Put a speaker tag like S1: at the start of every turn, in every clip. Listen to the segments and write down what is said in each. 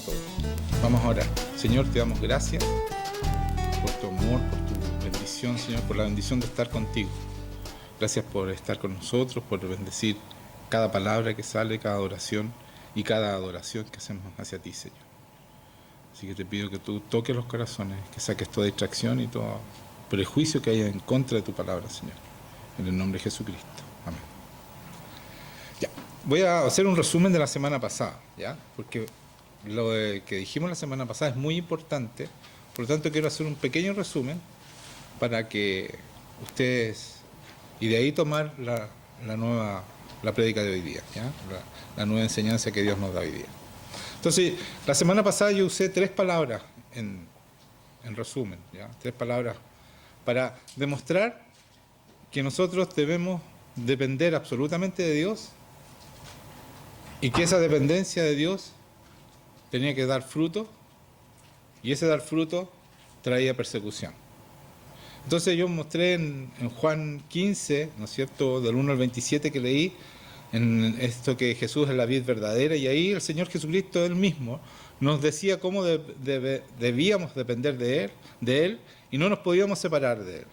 S1: todos. Vamos a orar. Señor, te damos gracias por tu amor, por tu bendición, Señor, por la bendición de estar contigo. Gracias por estar con nosotros, por bendecir cada palabra que sale, cada oración y cada adoración que hacemos hacia ti, Señor. Así que te pido que tú toques los corazones, que saques toda distracción y todo prejuicio que haya en contra de tu palabra, Señor. En el nombre de Jesucristo. Amén. Ya, voy a hacer un resumen de la semana pasada, ¿ya? Porque lo que dijimos la semana pasada es muy importante, por lo tanto quiero hacer un pequeño resumen para que ustedes, y de ahí tomar la prédica de hoy día, ¿ya? La nueva enseñanza que Dios nos da hoy día. Entonces, la semana pasada yo usé 3 palabras en resumen, ¿ya? 3 palabras para demostrar que nosotros debemos depender absolutamente de Dios y que esa dependencia de Dios tenía que dar fruto y ese dar fruto traía persecución. Entonces yo mostré en Juan 15, ¿no es cierto?, del 1 al 27 que leí, en esto que Jesús es la vid verdadera, y ahí el Señor Jesucristo Él mismo nos decía cómo debíamos depender de Él y no nos podíamos separar de Él.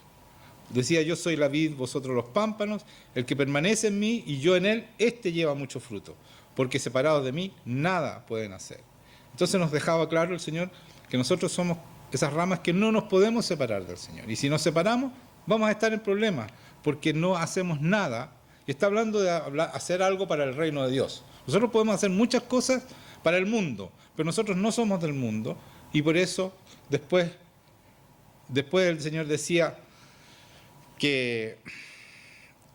S1: Decía, yo soy la vid, vosotros los pámpanos, el que permanece en mí y yo en él, éste lleva mucho fruto, porque separados de mí nada pueden hacer. Entonces nos dejaba claro el Señor que nosotros somos esas ramas que no nos podemos separar del Señor. Y si nos separamos, vamos a estar en problemas, porque no hacemos nada. Y está hablando de hacer algo para el reino de Dios. Nosotros podemos hacer muchas cosas para el mundo, pero nosotros no somos del mundo, y por eso después el Señor decía que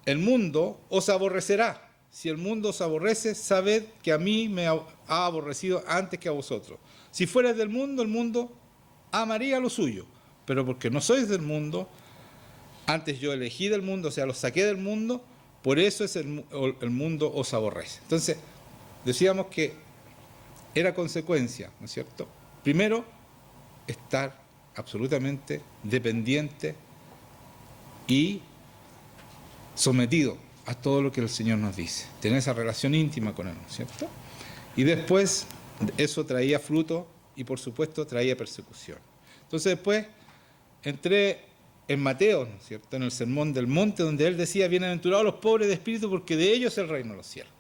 S1: el mundo os aborrecerá. Si el mundo os aborrece, sabed que a mí me ha aborrecido antes que a vosotros. Si fuerais del mundo, el mundo amaría lo suyo, pero porque no sois del mundo, antes yo elegí del mundo, o sea, los saqué del mundo, por eso el mundo os aborrece. Entonces, decíamos que era consecuencia, ¿no es cierto? Primero, estar absolutamente dependiente y sometido a todo lo que el Señor nos dice, tener esa relación íntima con Él, ¿no es cierto? Y después eso traía fruto y por supuesto traía persecución. Entonces después entré en Mateo, ¿no es cierto?, en el Sermón del Monte, donde Él decía, bienaventurados los pobres de espíritu, porque de ellos es el reino de los cielos.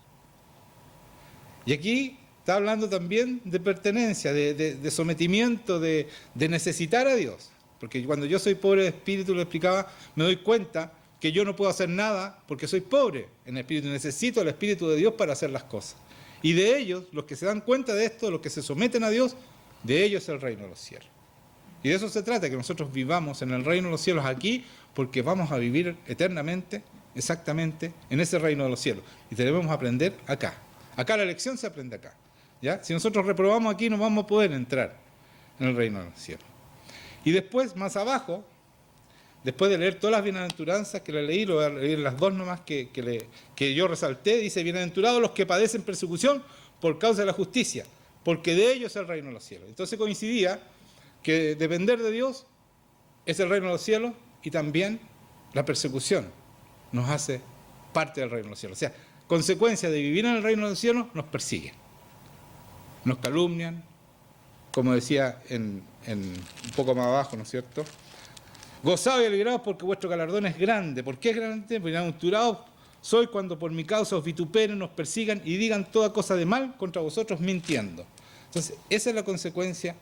S1: Y aquí está hablando también de pertenencia, de sometimiento, de necesitar a Dios. Porque cuando yo soy pobre de espíritu, lo explicaba, me doy cuenta que yo no puedo hacer nada porque soy pobre en espíritu. Necesito el Espíritu de Dios para hacer las cosas. Y de ellos, los que se dan cuenta de esto, los que se someten a Dios, de ellos es el reino de los cielos. Y de eso se trata, que nosotros vivamos en el reino de los cielos aquí, porque vamos a vivir eternamente, exactamente, en ese reino de los cielos. Y debemos aprender acá. Acá la lección se aprende acá, ¿ya? Si nosotros reprobamos aquí, no vamos a poder entrar en el reino de los cielos. Y después, más abajo, después de leer todas las bienaventuranzas que le leí, lo voy a leer las 2 nomás que yo resalté, dice, bienaventurados los que padecen persecución por causa de la justicia, porque de ellos es el reino de los cielos. Entonces coincidía que depender de Dios es el reino de los cielos y también la persecución nos hace parte del reino de los cielos. O sea, consecuencia de vivir en el reino de los cielos, nos persiguen, nos calumnian, como decía un poco más abajo, ¿no es cierto? Gozaos y alegraos porque vuestro galardón es grande. ¿Por qué es grande? Bienaventurados sois cuando por mi causa os vituperen, os persigan y digan toda cosa de mal contra vosotros mintiendo. Entonces, esa es la consecuencia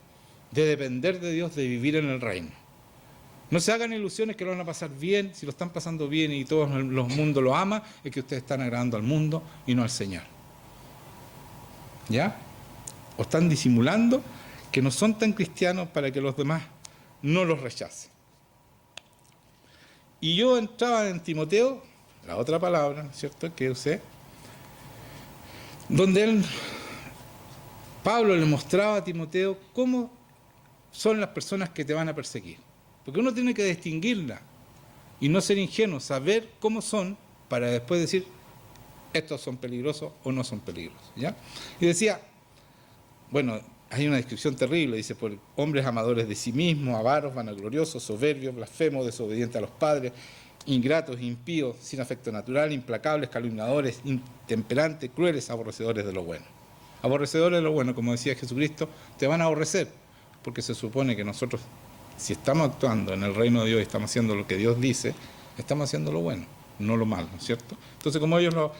S1: de depender de Dios, de vivir en el reino. No se hagan ilusiones que lo van a pasar bien. Si lo están pasando bien y todo el mundo lo ama, es que ustedes están agradando al mundo y no al Señor. ¿Ya? O están disimulando que no son tan cristianos para que los demás no los rechacen. Y yo entraba en Timoteo, la otra palabra, ¿no es cierto?, que usé, donde Pablo le mostraba a Timoteo cómo son las personas que te van a perseguir. Porque uno tiene que distinguirlas y no ser ingenuo, saber cómo son para después decir, estos son peligrosos o no son peligrosos, ¿ya? Y decía, bueno, hay una descripción terrible, dice, por hombres amadores de sí mismos, avaros, vanagloriosos, soberbios, blasfemos, desobedientes a los padres, ingratos, impíos, sin afecto natural, implacables, calumniadores, intemperantes, crueles, aborrecedores de lo bueno. aborrecedores de lo bueno, como decía Jesucristo, te van a aborrecer, porque se supone que nosotros, si estamos actuando en el reino de Dios y estamos haciendo lo que Dios dice, estamos haciendo lo bueno, no lo malo, ¿no es cierto? Entonces, como ellos lo...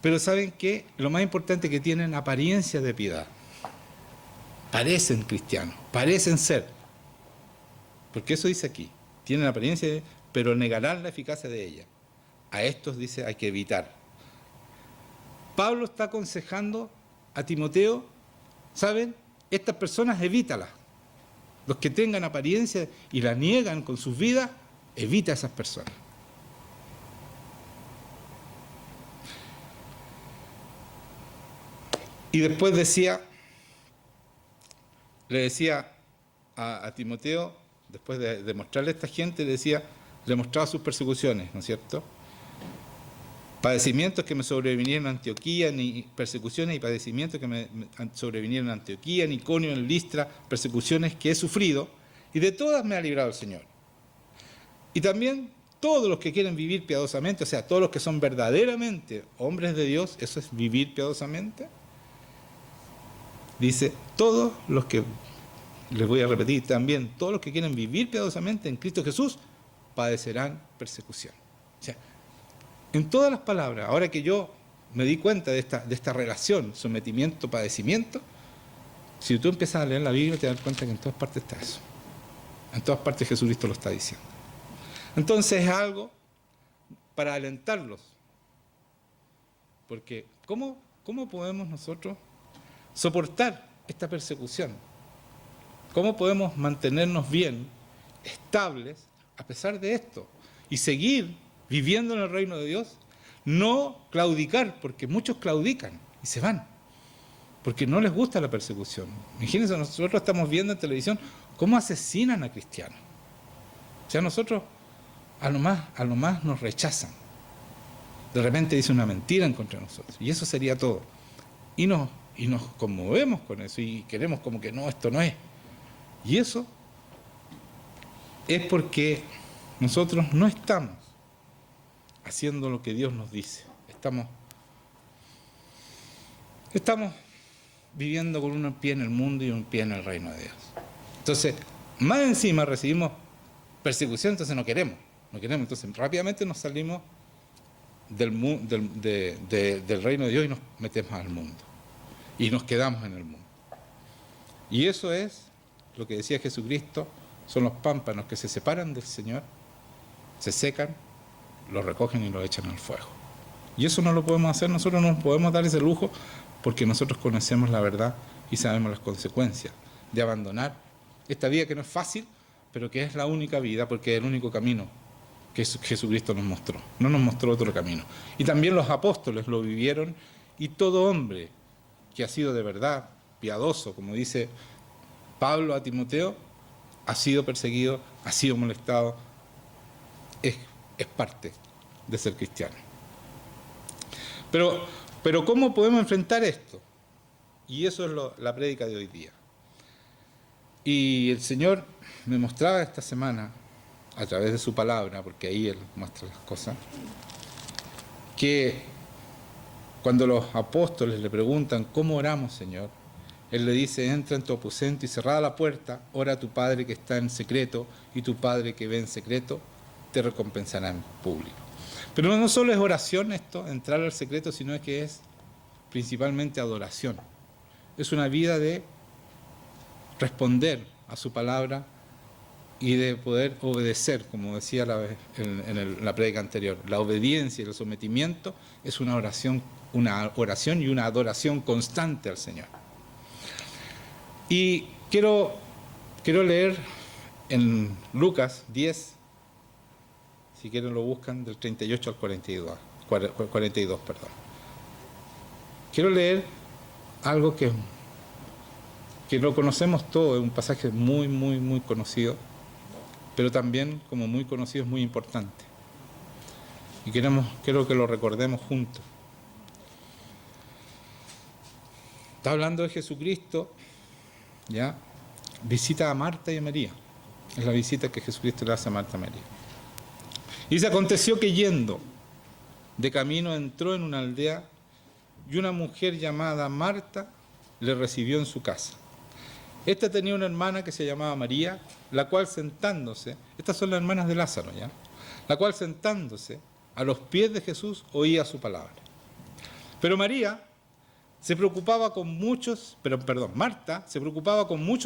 S1: Pero ¿saben qué? Lo más importante es que tienen apariencia de piedad. Parecen cristianos, parecen ser. Porque eso dice aquí, tienen apariencia, pero negarán la eficacia de ella. A estos, dice, hay que evitar. Pablo está aconsejando a Timoteo, ¿saben? Estas personas evítalas. Los que tengan apariencia y la niegan con sus vidas, evita a esas personas. Y después le decía a Timoteo, después de mostrarle a esta gente, le mostraba sus persecuciones, ¿no es cierto? Padecimientos que me sobrevinieron en Antioquía, persecuciones y padecimientos que me sobrevinieron en Antioquía, en Iconio, en Listra, persecuciones que he sufrido, y de todas me ha librado el Señor. Y también todos los que quieren vivir piadosamente, o sea, todos los que son verdaderamente hombres de Dios, eso es vivir piadosamente. Dice, todos los que, les voy a repetir también, todos los que quieren vivir piadosamente en Cristo Jesús, padecerán persecución. O sea, en todas las palabras, ahora que yo me di cuenta de esta relación, sometimiento, padecimiento, si tú empiezas a leer la Biblia te das cuenta que en todas partes está eso. En todas partes Jesucristo lo está diciendo. Entonces es algo para alentarlos. Porque ¿cómo podemos nosotros soportar esta persecución? ¿Cómo podemos mantenernos bien, estables, a pesar de esto? Y seguir viviendo en el reino de Dios, no claudicar, porque muchos claudican y se van, porque no les gusta la persecución. Imagínense, nosotros estamos viendo en televisión cómo asesinan a cristianos. O sea, nosotros a lo más nos rechazan. De repente dicen una mentira en contra de nosotros, y eso sería todo. Y nos conmovemos con eso, y queremos como que no, esto no es. Y eso es porque nosotros no estamos haciendo lo que Dios nos dice. Estamos viviendo con un pie en el mundo y un pie en el reino de Dios. Entonces, más encima recibimos persecución, entonces no queremos. Entonces rápidamente nos salimos del reino de Dios y nos metemos al mundo. Y nos quedamos en el mundo. Y eso es lo que decía Jesucristo, son los pámpanos que se separan del Señor, se secan, los recogen y los echan al fuego. Y eso no lo podemos hacer, nosotros no podemos dar ese lujo, porque nosotros conocemos la verdad y sabemos las consecuencias de abandonar esta vida que no es fácil, pero que es la única vida, porque es el único camino que Jesucristo nos mostró. No nos mostró otro camino. Y también los apóstoles lo vivieron, y todo hombre que ha sido de verdad piadoso, como dice Pablo a Timoteo, ha sido perseguido, ha sido molestado, es parte de ser cristiano. Pero ¿cómo podemos enfrentar esto? Y eso es la prédica de hoy día. Y el Señor me mostraba esta semana, a través de su palabra, porque ahí Él muestra las cosas, que cuando los apóstoles le preguntan, ¿cómo oramos, Señor? Él le dice, entra en tu aposento y cerrada la puerta, ora a tu Padre que está en secreto, y tu Padre que ve en secreto te recompensará en público. Pero no solo es oración esto, entrar al secreto, sino que es principalmente adoración. Es una vida de responder a su palabra y de poder obedecer, como decía en la prédica anterior. La obediencia y el sometimiento es una oración y una adoración constante al Señor. Y quiero leer en Lucas 10, si quieren lo buscan, del 38 al 42, perdón. Quiero leer algo que lo conocemos todos, es un pasaje muy, muy, muy conocido, pero también, como muy conocido, es muy importante. Y quiero que lo recordemos juntos. Está hablando de Jesucristo, ¿ya? Visita a Marta y a María. Es la visita que Jesucristo le hace a Marta y a María. Y se aconteció que yendo de camino entró en una aldea, y una mujer llamada Marta le recibió en su casa. Esta tenía una hermana que se llamaba María, la cual sentándose, estas son las hermanas de Lázaro, ¿ya? La cual sentándose a los pies de Jesús oía su palabra. Pero Marta se preocupaba con muchos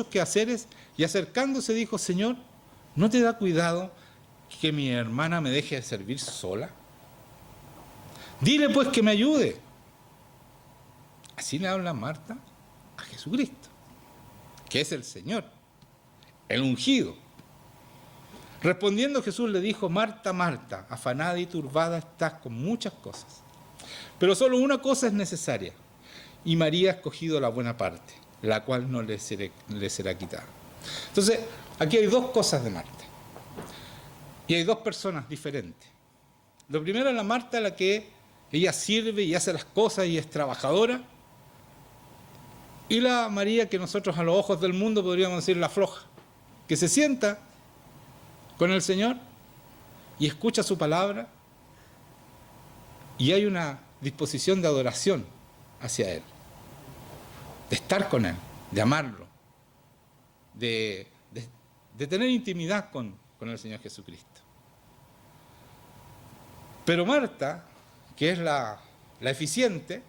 S1: quehaceres y acercándose dijo: Señor, ¿no te da cuidado que mi hermana me deje de servir sola? Dile pues que me ayude. Así le habla Marta a Jesucristo, que es el Señor, el ungido. Respondiendo Jesús le dijo: Marta, Marta, afanada y turbada estás con muchas cosas, pero solo una cosa es necesaria, y María ha escogido la buena parte, la cual no le será quitada. Entonces, aquí hay dos cosas de Marta, y hay dos personas diferentes. Lo primero es la Marta, la que ella sirve y hace las cosas y es trabajadora, y la María, que nosotros a los ojos del mundo podríamos decir la floja, que se sienta con el Señor y escucha su palabra, y hay una disposición de adoración hacia Él, de estar con Él, de amarlo, de tener intimidad con el Señor Jesucristo. Pero Marta, que es la eficiente,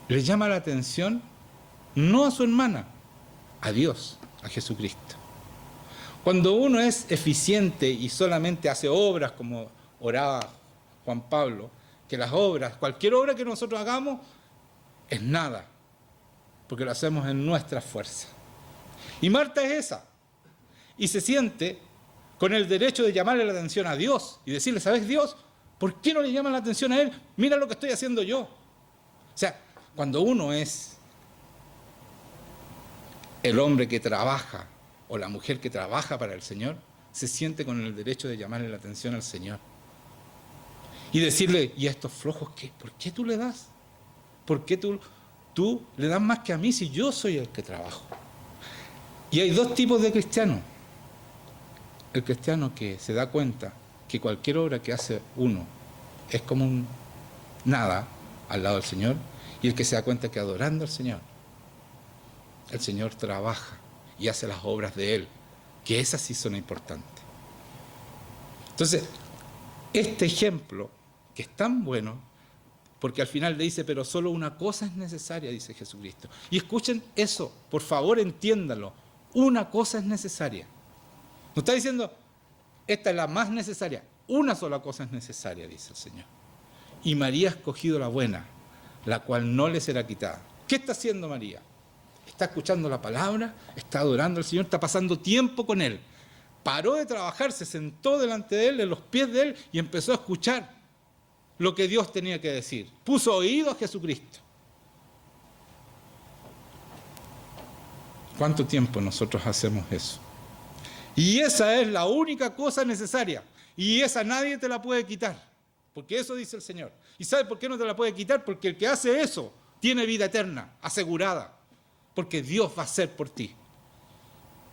S1: le llama la atención no a su hermana, a Dios, a Jesucristo. Cuando uno es eficiente y solamente hace obras, como oraba Juan Pablo, que las obras, cualquier obra que nosotros hagamos, es nada, porque lo hacemos en nuestra fuerza. Y Marta es esa, y se siente con el derecho de llamarle la atención a Dios y decirle: ¿sabes, Dios? ¿Por qué no le llaman la atención a Él? Mira lo que estoy haciendo yo. O sea, cuando uno es el hombre que trabaja o la mujer que trabaja para el Señor, se siente con el derecho de llamarle la atención al Señor y decirle: ¿y a estos flojos qué? ¿Por qué tú le das? ¿Por qué tú le das más que a mí si yo soy el que trabajo? Y hay dos tipos de cristianos. El cristiano que se da cuenta que cualquier obra que hace uno es como un nada al lado del Señor, y el que se da cuenta que adorando al Señor, el Señor trabaja y hace las obras de Él, que esas sí son importantes. Entonces, este ejemplo, que es tan bueno, porque al final le dice: pero solo una cosa es necesaria, dice Jesucristo. Y escuchen eso, por favor, entiéndanlo. Una cosa es necesaria. No está diciendo: esta es la más necesaria. Una sola cosa es necesaria, dice el Señor. Y María ha escogido la buena, la cual no le será quitada. ¿Qué está haciendo María? Está escuchando la palabra, está adorando al Señor, está pasando tiempo con Él. Paró de trabajar, se sentó delante de Él, en los pies de Él, y empezó a escuchar lo que Dios tenía que decir. Puso oído a Jesucristo. ¿Cuánto tiempo nosotros hacemos eso? Y esa es la única cosa necesaria. Y esa nadie te la puede quitar. Porque eso dice el Señor. ¿Y sabe por qué no te la puede quitar? Porque el que hace eso tiene vida eterna, asegurada. Porque Dios va a hacer por ti.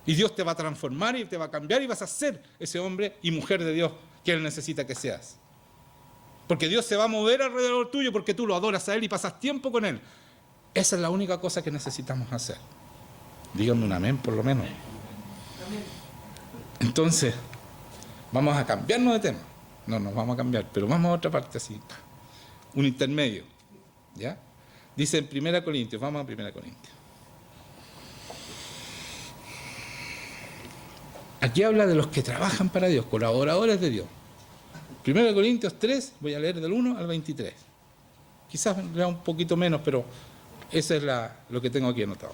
S1: Y Dios te va a transformar y te va a cambiar y vas a ser ese hombre y mujer de Dios que Él necesita que seas. Porque Dios se va a mover alrededor tuyo porque tú lo adoras a Él y pasas tiempo con Él. Esa es la única cosa que necesitamos hacer. Díganme un amén por lo menos. Entonces, vamos a cambiarnos de tema. No nos vamos a cambiar, pero vamos a otra parte así. Un intermedio. ¿Ya? Dice en 1 Corintios, vamos a 1 Corintios. Aquí habla de los que trabajan para Dios, colaboradores de Dios. 1 Corintios 3, voy a leer del 1 al 23. Quizás lea un poquito menos, pero eso es lo que tengo aquí anotado.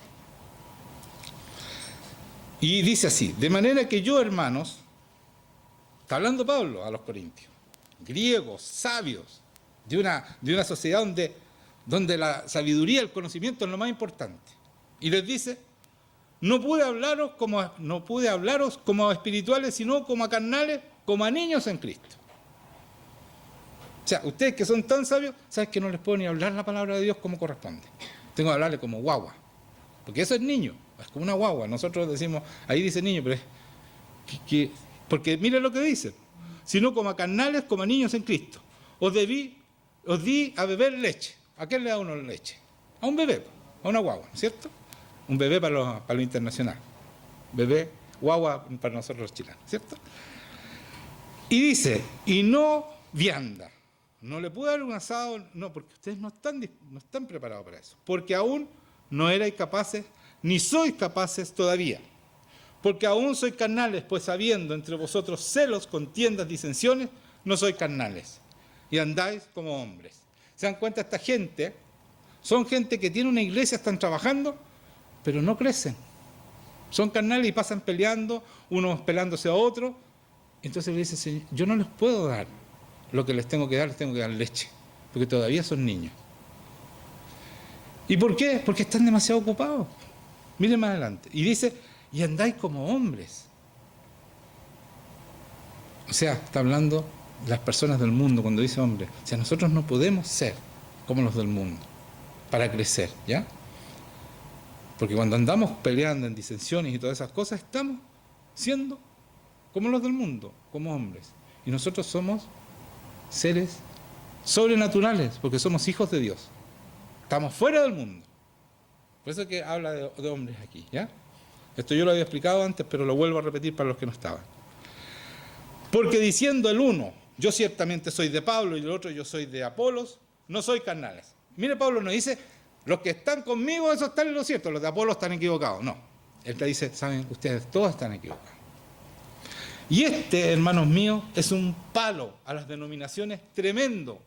S1: Y dice así: de manera que yo, hermanos, está hablando Pablo a los corintios, griegos, sabios, de una sociedad donde la sabiduría, el conocimiento es lo más importante. Y les dice: no pude hablaros como a espirituales, sino como a carnales, como a niños en Cristo. O sea, ustedes que son tan sabios, saben que no les puedo ni hablar la palabra de Dios como corresponde. Tengo que hablarle como guagua, porque eso es niño, es como una guagua. Nosotros decimos, ahí dice niño, pero es porque miren lo que dice: sino como a carnales, como a niños en Cristo. Os di a beber leche. ¿A quién le da uno leche? a un bebé, a una guagua, ¿no es cierto? Un bebé para lo internacional. Bebé, guagua para nosotros los chilenos, ¿cierto? Y dice, y no vianda. No le puedo dar un asado, no, porque ustedes no están preparados para eso. Porque aún no erais capaces, ni sois capaces todavía. Porque aún sois carnales, pues habiendo entre vosotros celos, contiendas, disensiones, no sois carnales. Y andáis como hombres. ¿Se dan cuenta? Esta gente, son gente que tiene una iglesia, están trabajando, pero no crecen. Son carnales y pasan peleando, unos pelándose a otros. Entonces le dice, Señor, yo no les puedo dar lo que les tengo que dar leche, porque todavía son niños. ¿Y por qué? Porque están demasiado ocupados. Miren más adelante. Y dice, y andáis como hombres. O sea, está hablando de las personas del mundo cuando dice hombre. O sea, nosotros no podemos ser como los del mundo para crecer, ¿ya? Porque cuando andamos peleando en disensiones y todas esas cosas, estamos siendo como los del mundo, como hombres. Y nosotros somos seres sobrenaturales, porque somos hijos de Dios. Estamos fuera del mundo. Por eso es que habla de hombres aquí, ¿ya? Esto yo lo había explicado antes, pero lo vuelvo a repetir para los que no estaban. Porque diciendo el uno, yo ciertamente soy de Pablo, y el otro, yo soy de Apolos, no soy carnales. Mire, Pablo nos dice, los que están conmigo, esos están en lo cierto, los de Apolos están equivocados. No, él te dice, saben, ustedes todos están equivocados. Y hermanos míos, es un palo a las denominaciones tremendo,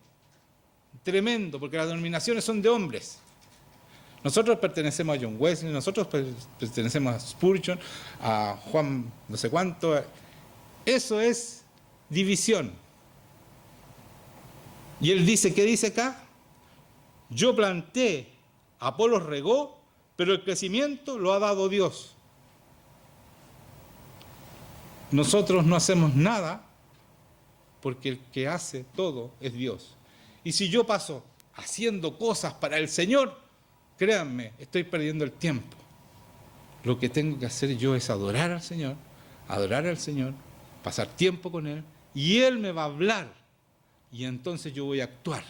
S1: tremendo, porque las denominaciones son de hombres. Nosotros pertenecemos a John Wesley, nosotros pertenecemos a Spurgeon, a Juan no sé cuánto. Eso es división. Y él dice, ¿qué dice acá? Yo planté, Apolos regó, pero el crecimiento lo ha dado Dios. Nosotros no hacemos nada porque el que hace todo es Dios. Y si yo paso haciendo cosas para el Señor, créanme, estoy perdiendo el tiempo. Lo que tengo que hacer yo es adorar al Señor, pasar tiempo con Él, y Él me va a hablar, y entonces yo voy a actuar.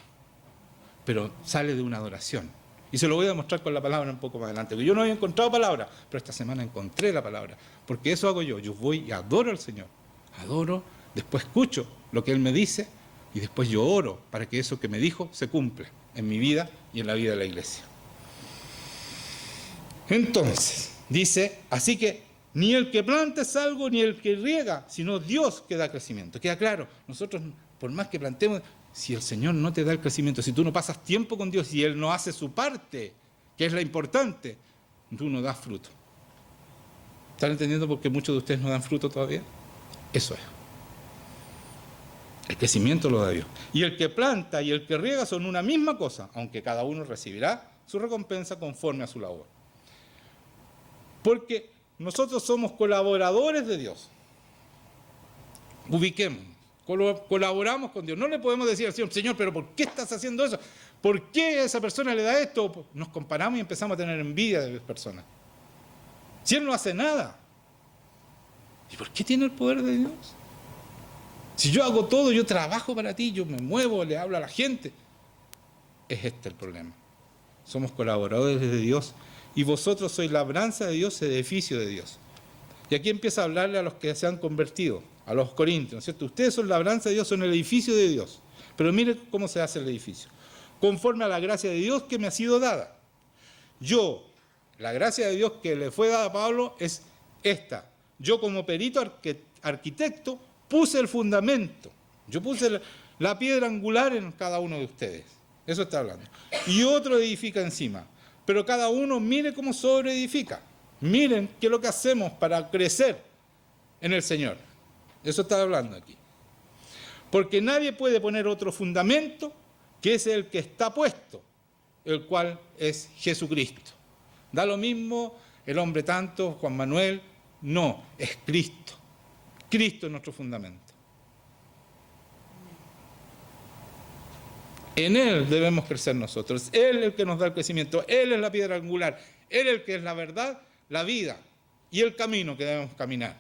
S1: Pero sale de una adoración. Y se lo voy a demostrar con la palabra un poco más adelante. Porque yo no había encontrado palabra, pero esta semana encontré la palabra. Porque eso hago yo. Yo voy y adoro al Señor. Adoro, después escucho lo que Él me dice, y después yo oro para que eso que me dijo se cumpla en mi vida y en la vida de la iglesia. Entonces, dice, así que ni el que planta es algo, ni el que riega, sino Dios que da crecimiento. Queda claro, nosotros, por más que plantemos, si el Señor no te da el crecimiento, si tú no pasas tiempo con Dios y Él no hace su parte, que es la importante, tú no das fruto. ¿Están entendiendo por qué muchos de ustedes no dan fruto todavía? Eso es. El crecimiento lo da Dios. Y el que planta y el que riega son una misma cosa, aunque cada uno recibirá su recompensa conforme a su labor. Porque nosotros somos colaboradores de Dios. Ubiquemos. Colaboramos con Dios. No le podemos decir al Señor, Señor, pero ¿por qué estás haciendo eso? ¿Por qué a esa persona le da esto? Nos comparamos y empezamos a tener envidia de las personas. Si Él no hace nada. ¿Y por qué tiene el poder de Dios? Si yo hago todo, yo trabajo para ti, yo me muevo, le hablo a la gente. Es este el problema. Somos colaboradores de Dios y vosotros sois labranza de Dios, edificio de Dios. Y aquí empieza a hablarle a los que se han convertido, a los corintios, ¿no es cierto? Ustedes son labranza de Dios, son el edificio de Dios. Pero mire cómo se hace el edificio. Conforme a la gracia de Dios que me ha sido dada. Yo, la gracia de Dios que le fue dada a Pablo es esta. Yo como perito arquitecto puse el fundamento. Yo puse la piedra angular en cada uno de ustedes. Eso está hablando. Y otro edifica encima. Pero cada uno mire cómo sobreedifica. Miren qué es lo que hacemos para crecer en el Señor. Eso está hablando aquí. Porque nadie puede poner otro fundamento que es el que está puesto, el cual es Jesucristo. Da lo mismo el hombre tanto, Juan Manuel, no, es Cristo. Cristo es nuestro fundamento. En Él debemos crecer nosotros. Él es el que nos da el crecimiento. Él es la piedra angular. Él es el que es la verdad, la vida y el camino que debemos caminar.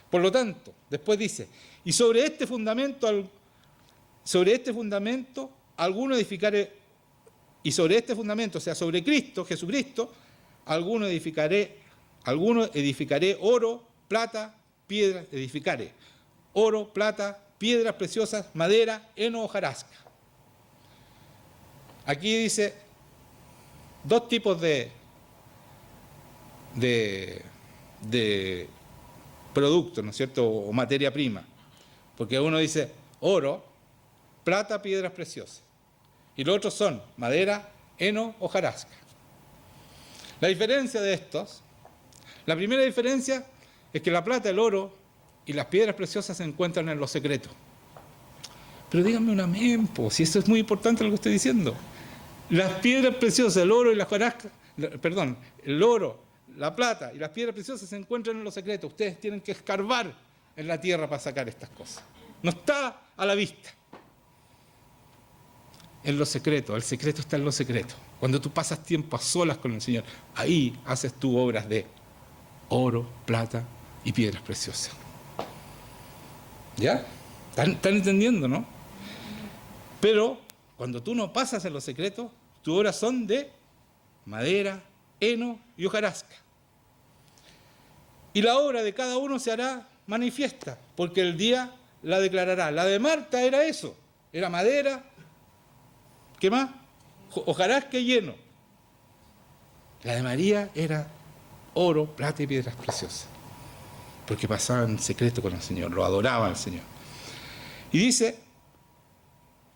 S1: Por lo tanto, después dice, y sobre este fundamento alguno edificare y sobre este fundamento, o sea, sobre Cristo, Jesucristo, algunos edificaré oro, plata, piedras, edificaré oro, plata, piedras preciosas, madera, heno, hojarasca. Aquí dice dos tipos de productos, ¿no es cierto?, o materia prima. Porque uno dice oro, plata, piedras preciosas. Y los otros son madera, heno, hojarasca. La diferencia de estos, la primera diferencia es que la plata, el oro y las piedras preciosas se encuentran en lo secreto. Pero díganme un amén, si eso es muy importante lo que estoy diciendo. Las piedras preciosas, el oro y la hojarasca, perdón, el oro, la plata y las piedras preciosas se encuentran en lo secreto. Ustedes tienen que escarbar en la tierra para sacar estas cosas. No está a la vista. En lo secreto, el secreto está en lo secreto. Cuando tú pasas tiempo a solas con el Señor, ahí haces tú obras de oro, plata y piedras preciosas. ¿Ya? ¿Están entendiendo, no? Pero cuando tú no pasas en lo secreto, tus obras son de madera, heno y hojarasca. Y la obra de cada uno se hará manifiesta, porque el día la declarará. La de Marta era eso, era madera, ¿qué más? Hojarasca y heno. La de María era oro, plata y piedras preciosas, porque pasaban en secreto con el Señor, lo adoraban al Señor. Y dice,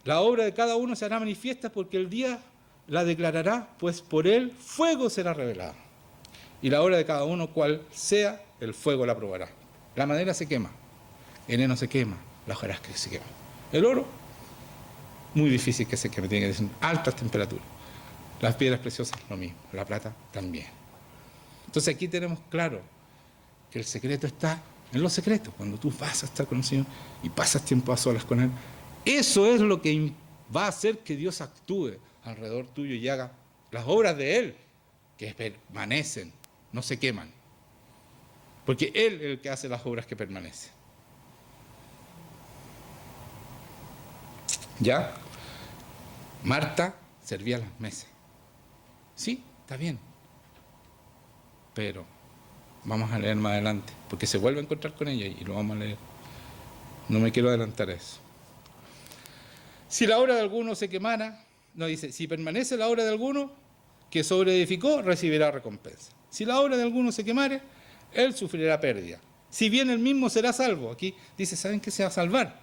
S1: la obra de cada uno se hará manifiesta porque el día la declarará, pues por él fuego será revelado. Y la obra de cada uno, cual sea, el fuego la probará. La madera se quema, el heno se quema, la hojarasca se quema. El oro, muy difícil que se queme, tiene que ser altas temperaturas. Las piedras preciosas, lo mismo, la plata también. Entonces aquí tenemos claro que el secreto está en lo secreto. Cuando tú vas a estar con el Señor y pasas tiempo a solas con Él, eso es lo que va a hacer que Dios actúe alrededor tuyo y haga las obras de Él, que permanecen, no se queman. Porque Él es el que hace las obras que permanecen. ¿Ya? Marta servía las mesas. Sí, está bien. Pero vamos a leer más adelante, porque se vuelve a encontrar con ella y lo vamos a leer. No me quiero adelantar a eso. Si la obra de alguno se quemara, no dice, si permanece la obra de alguno que sobreedificó, recibirá recompensa. Si la obra de alguno se quemare, él sufrirá pérdida. Si bien él mismo será salvo, aquí dice, ¿saben qué se va a salvar?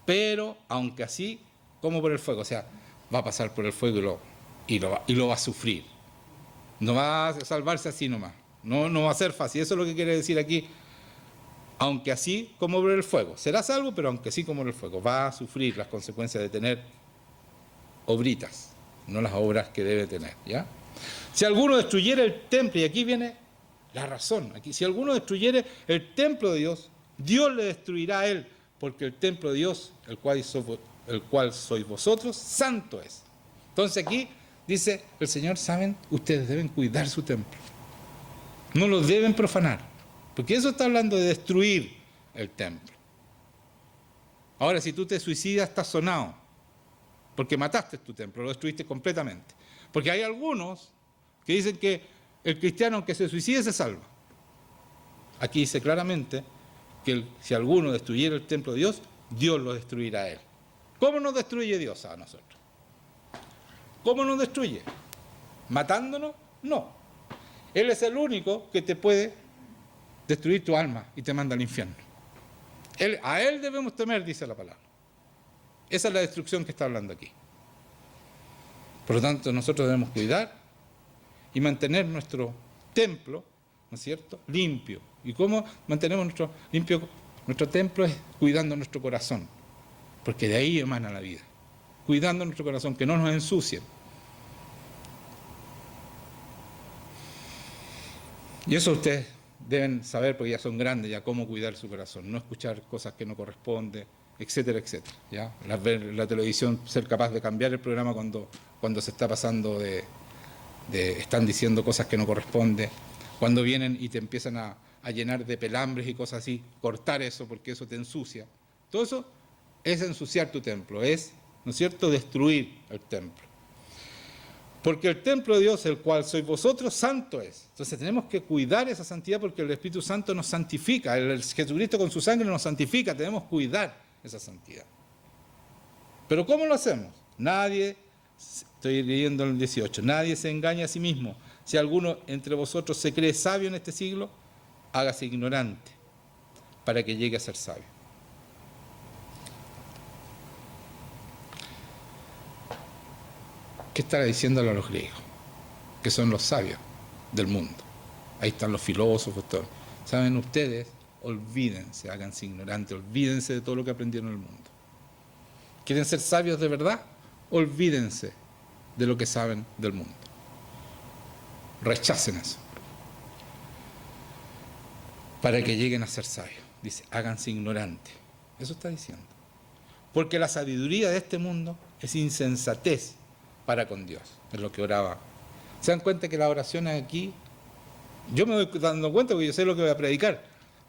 S1: Pero, aunque así, como por el fuego, o sea, va a pasar por el fuego y lo va a sufrir. No va a salvarse así nomás. No va a ser fácil. Eso es lo que quiere decir aquí. Aunque así como por el fuego. Será salvo, pero aunque así como por el fuego. Va a sufrir las consecuencias de tener obritas, no las obras que debe tener. ¿Ya? Si alguno destruyera el templo, y aquí viene la razón. Aquí, si alguno destruyera el templo de Dios, Dios le destruirá a él, porque el templo de Dios, el cual sois vosotros, santo es. Entonces aquí dice el Señor, ¿saben? Ustedes deben cuidar su templo. No lo deben profanar, porque eso está hablando de destruir el templo. Ahora, si tú te suicidas, estás sonado, porque mataste tu templo, lo destruiste completamente. Porque hay algunos que dicen que el cristiano, aunque se suicide, se salva. Aquí dice claramente que si alguno destruyera el templo de Dios, Dios lo destruirá a él. ¿Cómo nos destruye Dios a nosotros? ¿Cómo nos destruye? ¿Matándonos? No. Él es el único que te puede destruir tu alma y te manda al infierno. A Él debemos temer, dice la palabra. Esa es la destrucción que está hablando aquí. Por lo tanto, nosotros debemos cuidar y mantener nuestro templo, ¿no es cierto?, limpio. ¿Y cómo mantenemos nuestro templo? Es cuidando nuestro corazón, porque de ahí emana la vida. Cuidando nuestro corazón, que no nos ensucien. Y eso ustedes deben saber, porque ya son grandes, ya cómo cuidar su corazón, no escuchar cosas que no corresponden, etcétera, etcétera. ¿Ya? Ver la televisión, ser capaz de cambiar el programa cuando se está pasando están diciendo cosas que no corresponden, cuando vienen y te empiezan a llenar de pelambres y cosas así, cortar eso porque eso te ensucia. Todo eso es ensuciar tu templo, es, ¿no es cierto?, destruir el templo. Porque el templo de Dios, el cual sois vosotros, santo es. Entonces tenemos que cuidar esa santidad porque el Espíritu Santo nos santifica. El Jesucristo con su sangre nos santifica. Tenemos que cuidar esa santidad. ¿Pero cómo lo hacemos? Nadie, estoy leyendo en el 18, nadie se engaña a sí mismo. Si alguno entre vosotros se cree sabio en este siglo, hágase ignorante para que llegue a ser sabio. ¿Qué estará diciéndole a los griegos? Que son los sabios del mundo. Ahí están los filósofos, todo. ¿Saben ustedes? Olvídense, háganse ignorantes, olvídense de todo lo que aprendieron en el mundo. ¿Quieren ser sabios de verdad? Olvídense de lo que saben del mundo. Rechacen eso. Para que lleguen a ser sabios. Dice, háganse ignorantes. Eso está diciendo. Porque la sabiduría de este mundo es insensatez para con Dios. Es lo que oraba. ¿Se dan cuenta que las oraciones aquí? Yo me doy dando cuenta porque yo sé lo que voy a predicar.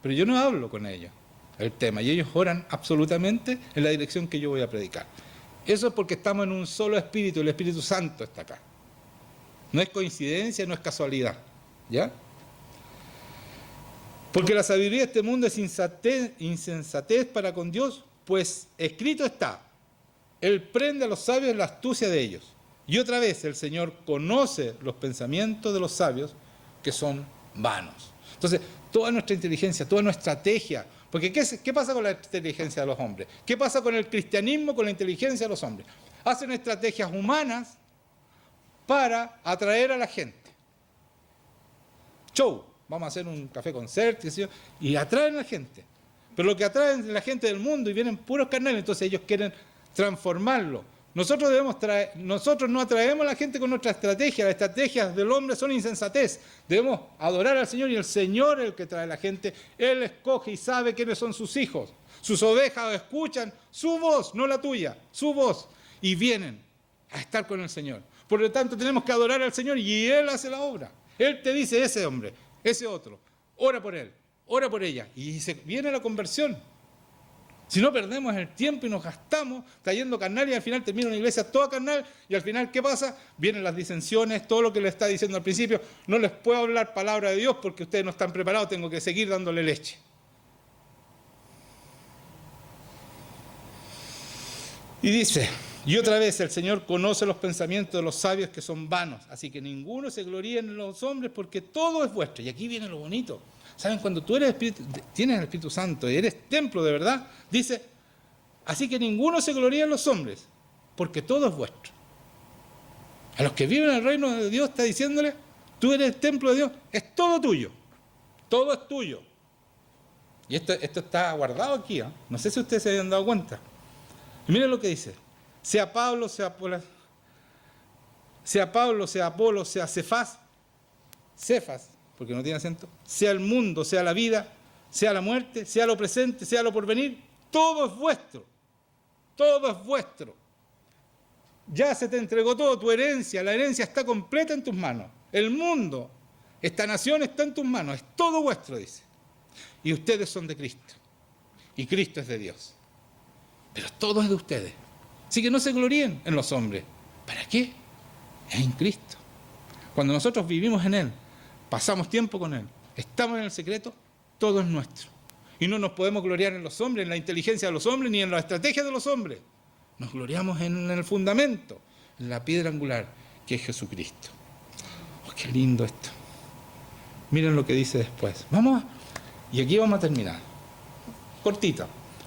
S1: Pero yo no hablo con ellos el tema. Y ellos oran absolutamente en la dirección que yo voy a predicar. Eso es porque estamos en un solo espíritu. El Espíritu Santo está acá. No es coincidencia, no es casualidad. ¿Ya? Porque la sabiduría de este mundo es insensatez para con Dios, pues escrito está, Él prende a los sabios en la astucia de ellos. Y otra vez, el Señor conoce los pensamientos de los sabios, que son vanos. Entonces, toda nuestra inteligencia, toda nuestra estrategia, porque ¿qué pasa con la inteligencia de los hombres? ¿Qué pasa con el cristianismo, con la inteligencia de los hombres? Hacen estrategias humanas para atraer a la gente. Show. Vamos a hacer un café concert y atraen a la gente. Pero lo que atraen es la gente del mundo y vienen puros carnales, entonces ellos quieren transformarlo. Nosotros no atraemos a la gente con nuestra estrategia. Las estrategias del hombre son insensatez. Debemos adorar al Señor y el Señor es el que trae a la gente. Él escoge y sabe quiénes son sus hijos. Sus ovejas escuchan su voz, no la tuya, su voz. Y vienen a estar con el Señor. Por lo tanto, tenemos que adorar al Señor y Él hace la obra. Él te dice, ese hombre, ese otro, ora por él, ora por ella. Y viene la conversión. Si no, perdemos el tiempo y nos gastamos trayendo carnal y al final termina una iglesia toda carnal y al final, ¿qué pasa? Vienen las disensiones, todo lo que le está diciendo al principio. No les puedo hablar palabra de Dios porque ustedes no están preparados, tengo que seguir dándole leche. Y dice, y otra vez el Señor conoce los pensamientos de los sabios que son vanos, así que ninguno se gloríe en los hombres porque todo es vuestro. Y aquí viene lo bonito. ¿Saben? Cuando tú tienes el Espíritu Santo y eres templo de verdad, dice, así que ninguno se gloríe en los hombres porque todo es vuestro. A los que viven en el reino de Dios está diciéndole, tú eres el templo de Dios, es todo tuyo. Todo es tuyo. Y esto está guardado aquí, ¿eh? No sé si ustedes se habían dado cuenta. Y miren lo que dice. Sea Pablo, sea Apolo, sea Cefas, porque no tiene acento, sea el mundo, sea la vida, sea la muerte, sea lo presente, sea lo porvenir, todo es vuestro. Todo es vuestro. Ya se te entregó todo, tu herencia, la herencia está completa en tus manos. El mundo, esta nación está en tus manos, es todo vuestro, dice. Y ustedes son de Cristo. Y Cristo es de Dios. Pero todo es de ustedes. Así que no se gloríen en los hombres. ¿Para qué? Es en Cristo. Cuando nosotros vivimos en Él, pasamos tiempo con Él, estamos en el secreto, todo es nuestro. Y no nos podemos gloriar en los hombres, en la inteligencia de los hombres, ni en la estrategia de los hombres. Nos gloriamos en el fundamento, en la piedra angular, que es Jesucristo. Oh, qué lindo esto. Miren lo que dice después. Y aquí vamos a terminar. Cortita.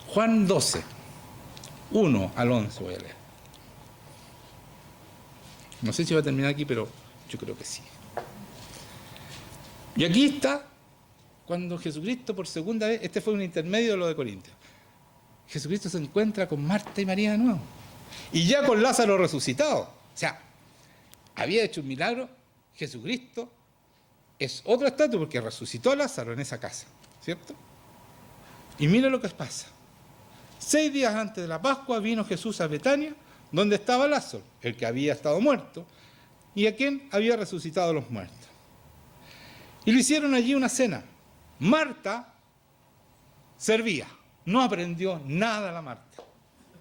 S1: Juan 12. 1 al 11 voy a leer. No sé si va a terminar aquí, pero yo creo que sí. Y aquí está cuando Jesucristo por segunda vez, este fue un intermedio de lo de Corintios, Jesucristo se encuentra con Marta y María de nuevo. Y ya con Lázaro resucitado. O sea, había hecho un milagro. Jesucristo es otro estatus porque resucitó a Lázaro en esa casa, ¿cierto? Y mire lo que pasa. 6 días antes de la Pascua vino Jesús a Betania, donde estaba Lázaro, el que había estado muerto, y a quien había resucitado los muertos. Y le hicieron allí una cena. Marta servía, no aprendió nada la Marta.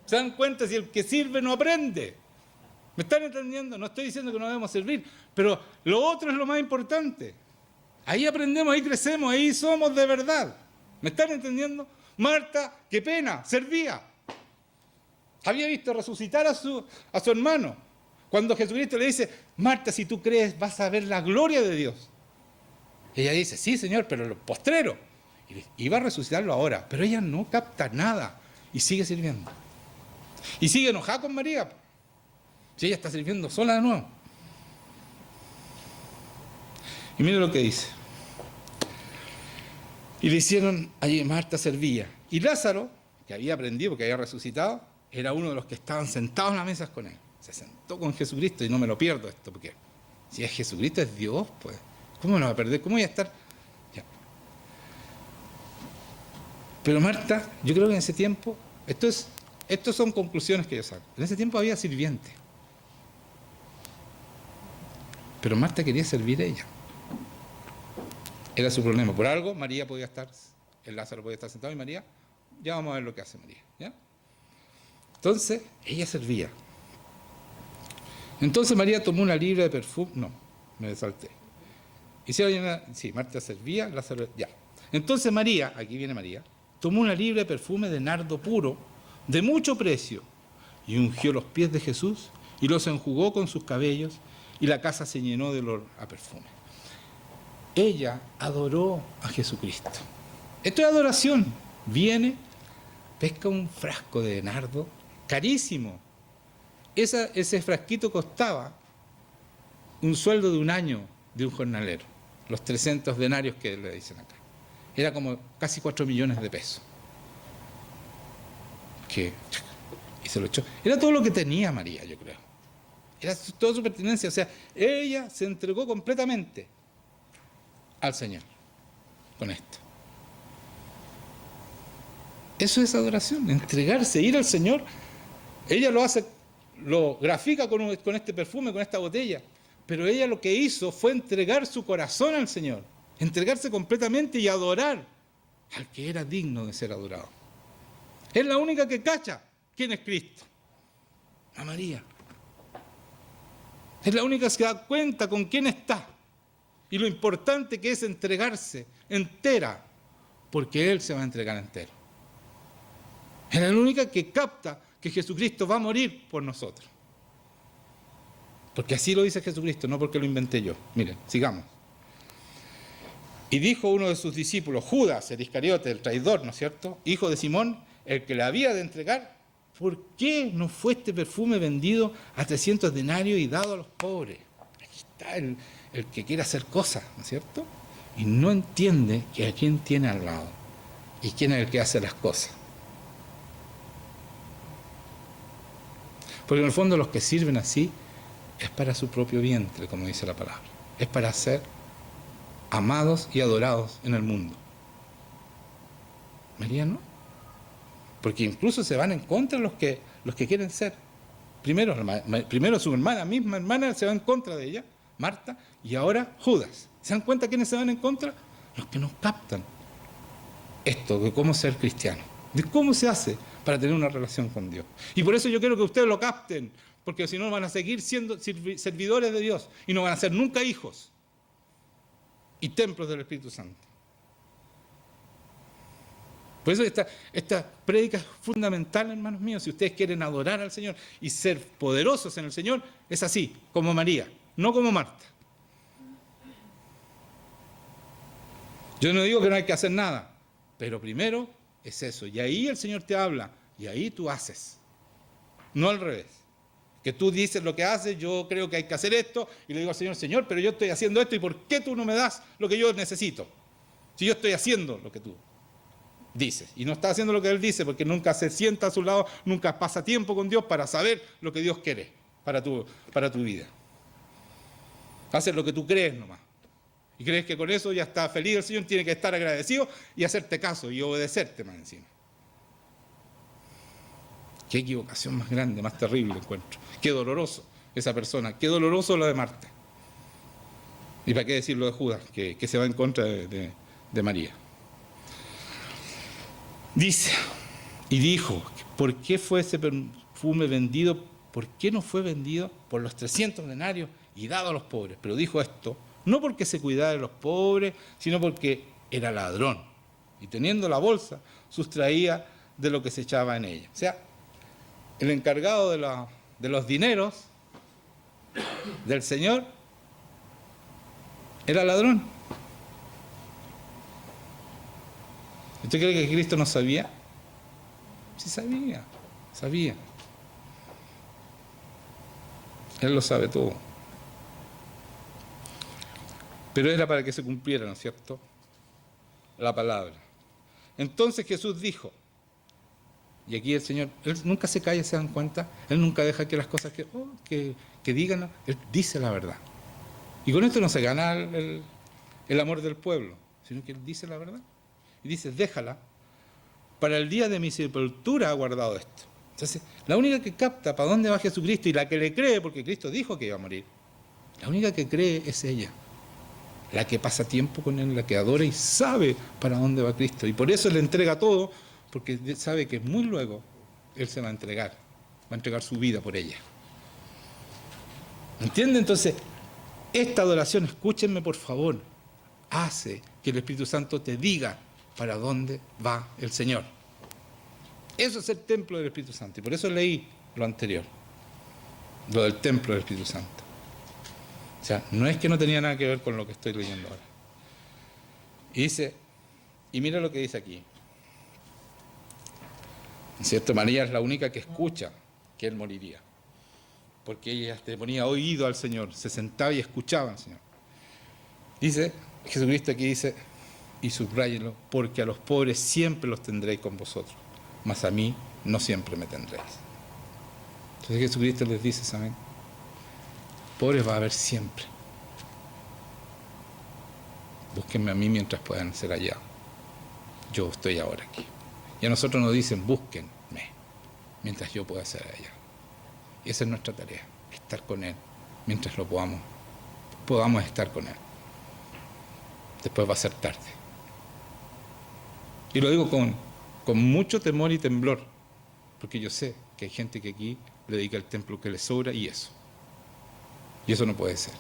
S1: ¿Se dan cuenta? Si el que sirve no aprende. ¿Me están entendiendo? No estoy diciendo que no debemos servir, pero lo otro es lo más importante. Ahí aprendemos, ahí crecemos, ahí somos de verdad. ¿Me están entendiendo? Marta, qué pena, servía. Había visto resucitar a su hermano. Cuando Jesucristo le dice, Marta, si tú crees, vas a ver la gloria de Dios. Ella dice, sí, Señor, pero lo postrero. Y va a resucitarlo ahora. Pero ella no capta nada y sigue sirviendo. Y sigue enojada con María. Si ella está sirviendo sola de nuevo. Y mire lo que dice. Y le hicieron, allí Marta servía. Y Lázaro, que había aprendido, que había resucitado, era uno de los que estaban sentados en las mesas con él. Se sentó con Jesucristo y no me lo pierdo esto, porque si es Jesucristo, es Dios, pues. ¿Cómo me lo va a perder? ¿Cómo voy a estar? Ya. Pero Marta, yo creo que en ese tiempo, estos son conclusiones que yo saco. En ese tiempo había sirviente. Pero Marta quería servir a ella. Era su problema. Por algo, María podía estar, el Lázaro podía estar sentado y María, ya vamos a ver lo que hace María. ¿Ya? Entonces, ella servía. Entonces María tomó una libra de perfume. No, me salté. Sí, Marta servía, Lázaro, ya. Entonces María, aquí viene María, tomó una libra de perfume de nardo puro, de mucho precio, y ungió los pies de Jesús, y los enjugó con sus cabellos, y la casa se llenó de olor a perfume. Ella adoró a Jesucristo. Esto es adoración. Viene, pesca un frasco de nardo, carísimo. Ese frasquito costaba un sueldo de un año de un jornalero. Los 300 denarios que le dicen acá. Era como casi 4 millones de pesos. Y se lo echó. Era todo lo que tenía María, yo creo. Era toda su pertenencia. O sea, ella se entregó completamente al Señor con esto. Eso es adoración, entregarse, ir al Señor. Ella lo hace, lo grafica con este perfume, con esta botella, pero ella lo que hizo fue entregar su corazón al Señor, entregarse completamente y adorar al que era digno de ser adorado. Es la única que cacha quién es Cristo, a María. Es la única que se da cuenta con quién está y lo importante que es entregarse entera, porque Él se va a entregar entero. Es la única que capta que Jesucristo va a morir por nosotros. Porque así lo dice Jesucristo, no porque lo inventé yo. Miren, sigamos. Y dijo uno de sus discípulos, Judas, el Iscariote, el traidor, ¿no es cierto?, hijo de Simón, el que le había de entregar, ¿por qué no fue este perfume vendido a 300 denarios y dado a los pobres? Aquí está el que quiere hacer cosas, ¿no es cierto? Y no entiende que a quién tiene al lado y quién es el que hace las cosas. Porque en el fondo los que sirven así es para su propio vientre, como dice la palabra. Es para ser amados y adorados en el mundo. María no. Porque incluso se van en contra los que quieren ser. Primero su misma hermana se va en contra de ella, Marta, y ahora Judas. ¿Se dan cuenta quiénes se van en contra? Los que nos captan esto de cómo ser cristiano, de cómo se hace para tener una relación con Dios. Y por eso yo quiero que ustedes lo capten, porque si no van a seguir siendo servidores de Dios y no van a ser nunca hijos y templos del Espíritu Santo. Por eso esta prédica es fundamental, hermanos míos. Si ustedes quieren adorar al Señor y ser poderosos en el Señor, es así, como María, no como Marta. Yo no digo que no hay que hacer nada, pero primero es eso. Y ahí el Señor te habla, y ahí tú haces. No al revés. Que tú dices lo que haces, yo creo que hay que hacer esto, y le digo al Señor, Señor, pero yo estoy haciendo esto, ¿y por qué tú no me das lo que yo necesito? Si yo estoy haciendo lo que tú dices, y no está haciendo lo que Él dice, porque nunca se sienta a su lado, nunca pasa tiempo con Dios para saber lo que Dios quiere para tu vida. Haces lo que tú crees nomás. Y crees que con eso ya está feliz el Señor, tiene que estar agradecido y hacerte caso y obedecerte más encima. Qué equivocación más grande, más terrible encuentro. Qué doloroso esa persona, qué doloroso lo de Marta. Y para qué decir lo de Judas, que se va en contra de María. Dice, y dijo, ¿por qué fue ese perfume vendido ¿por qué no fue vendido por los 300 denarios y dado a los pobres? Pero dijo esto, no porque se cuidara de los pobres, sino porque era ladrón. Y teniendo la bolsa, sustraía de lo que se echaba en ella. O sea, el encargado de los dineros del Señor era ladrón. ¿Usted cree que Cristo no sabía? Sí sabía, sabía. Él lo sabe todo. Pero era para que se cumpliera, ¿no es cierto?, la palabra. Entonces Jesús dijo, y aquí el Señor, Él nunca se calla, ¿se dan cuenta? Él nunca deja que las cosas que digan, Él dice la verdad. Y con esto no se gana el amor del pueblo, sino que Él dice la verdad. Y dice, déjala, para el día de mi sepultura ha guardado esto. Entonces, la única que capta para dónde va Jesucristo y la que le cree, porque Cristo dijo que iba a morir, la única que cree es ella. La que pasa tiempo con Él, la que adora y sabe para dónde va Cristo. Y por eso le entrega todo, porque sabe que muy luego Él se va a entregar su vida por ella. ¿Entiende? Entonces, esta adoración, escúchenme por favor, hace que el Espíritu Santo te diga para dónde va el Señor. Eso es el templo del Espíritu Santo. Y por eso leí lo anterior, lo del templo del Espíritu Santo. O sea, no es que no tenía nada que ver con lo que estoy leyendo ahora. Y dice, y mira lo que dice aquí. En cierta manera es la única que escucha que Él moriría. Porque ella te ponía oído al Señor, se sentaba y escuchaba al Señor. Dice, Jesucristo aquí dice, y subráyenlo, porque a los pobres siempre los tendréis con vosotros, mas a mí no siempre me tendréis. Entonces Jesucristo les dice, ¿saben? Pobres va a haber siempre. Búsquenme a mí mientras puedan ser allá. Yo estoy ahora aquí. Y a nosotros nos dicen, búsquenme mientras yo pueda ser allá. Y esa es nuestra tarea, estar con Él mientras lo podamos estar con Él. Después va a ser tarde. Y lo digo con mucho temor y temblor, porque yo sé que hay gente que aquí le dedica el templo que le sobra y eso. Y eso no puede ser.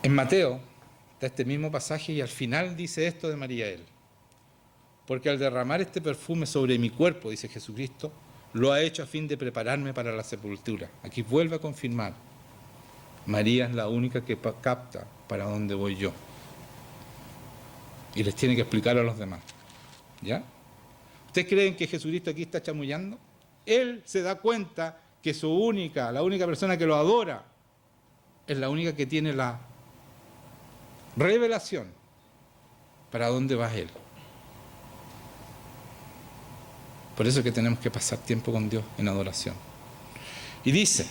S1: En Mateo está este mismo pasaje y al final dice esto de Mariael. Porque al derramar este perfume sobre mi cuerpo, dice Jesucristo, lo ha hecho a fin de prepararme para la sepultura. Aquí vuelve a confirmar. María es la única que capta para dónde voy yo. Y les tiene que explicar a los demás. ¿Ya? ¿Ustedes creen que Jesucristo aquí está chamullando? Él se da cuenta que la única persona que lo adora, es la única que tiene la revelación para dónde va Él. Por eso es que tenemos que pasar tiempo con Dios en adoración. Y dice,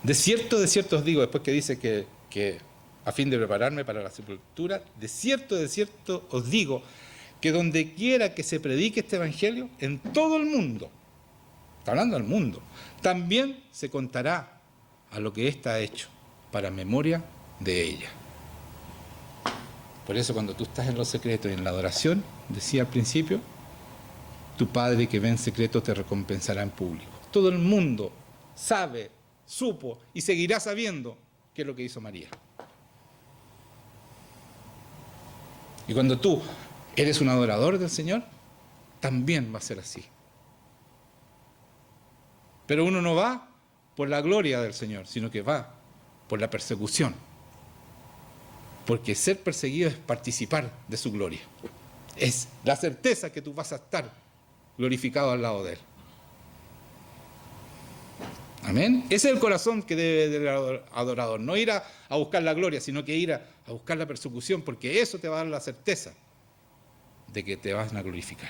S1: de cierto os digo, después que dice que a fin de prepararme para la sepultura, de cierto os digo, que donde quiera que se predique este evangelio, en todo el mundo, está hablando del mundo, también se contará a lo que ésta ha hecho, para memoria de ella. Por eso cuando tú estás en lo secreto y en la adoración, decía al principio, tu Padre que ve en secreto te recompensará en público. Todo el mundo sabe, supo y seguirá sabiendo qué es lo que hizo María. Y cuando tú eres un adorador del Señor, también va a ser así. Pero uno no va por la gloria del Señor, sino que va por la persecución. Porque ser perseguido es participar de su gloria. Es la certeza que tú vas a estar glorificado al lado de Él. Amén. Ese es el corazón que debe del adorador. No ir a buscar la gloria, sino que ir a buscar la persecución, porque eso te va a dar la certeza de que te van a glorificar.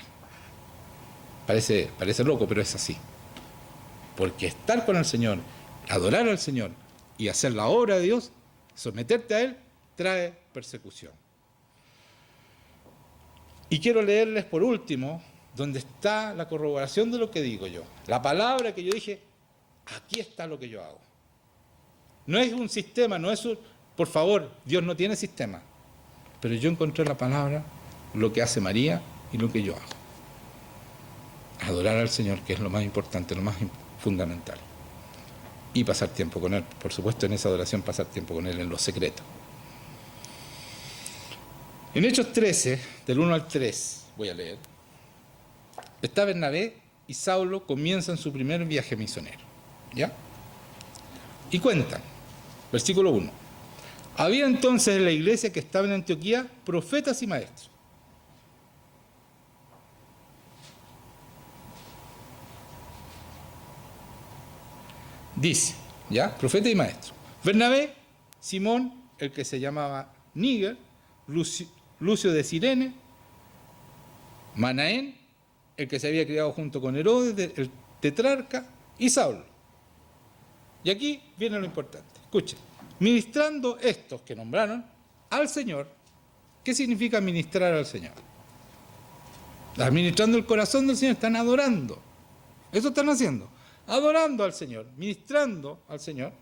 S1: Parece loco, pero es así. Porque estar con el Señor, adorar al Señor y hacer la obra de Dios, someterte a Él, trae persecución. Y quiero leerles por último, donde está la corroboración de lo que digo yo. La palabra que yo dije, aquí está lo que yo hago. No es un sistema, no es un... Por favor, Dios no tiene sistema. Pero yo encontré la palabra, lo que hace María y lo que yo hago. Adorar al Señor, que es lo más importante, lo más fundamental. Y pasar tiempo con Él. Por supuesto, en esa adoración pasar tiempo con Él en lo secreto. En Hechos 13, del 1 al 3, voy a leer. Está Bernabé y Saulo comienzan su primer viaje misionero. ¿Ya? Y cuentan, versículo 1. Había entonces en la iglesia que estaba en Antioquía profetas y maestros. Dice, ¿ya? Profeta y maestro. Bernabé, Simón, el que se llamaba Níger, Lucio de Cirene, Manaén, el que se había criado junto con Herodes, el tetrarca, y Saulo. Y aquí viene lo importante. Escuchen. Ministrando estos que nombraron al Señor. ¿Qué significa ministrar al Señor? Administrando el corazón del Señor, están adorando. Eso están haciendo. Adorando al Señor, ministrando al Señor.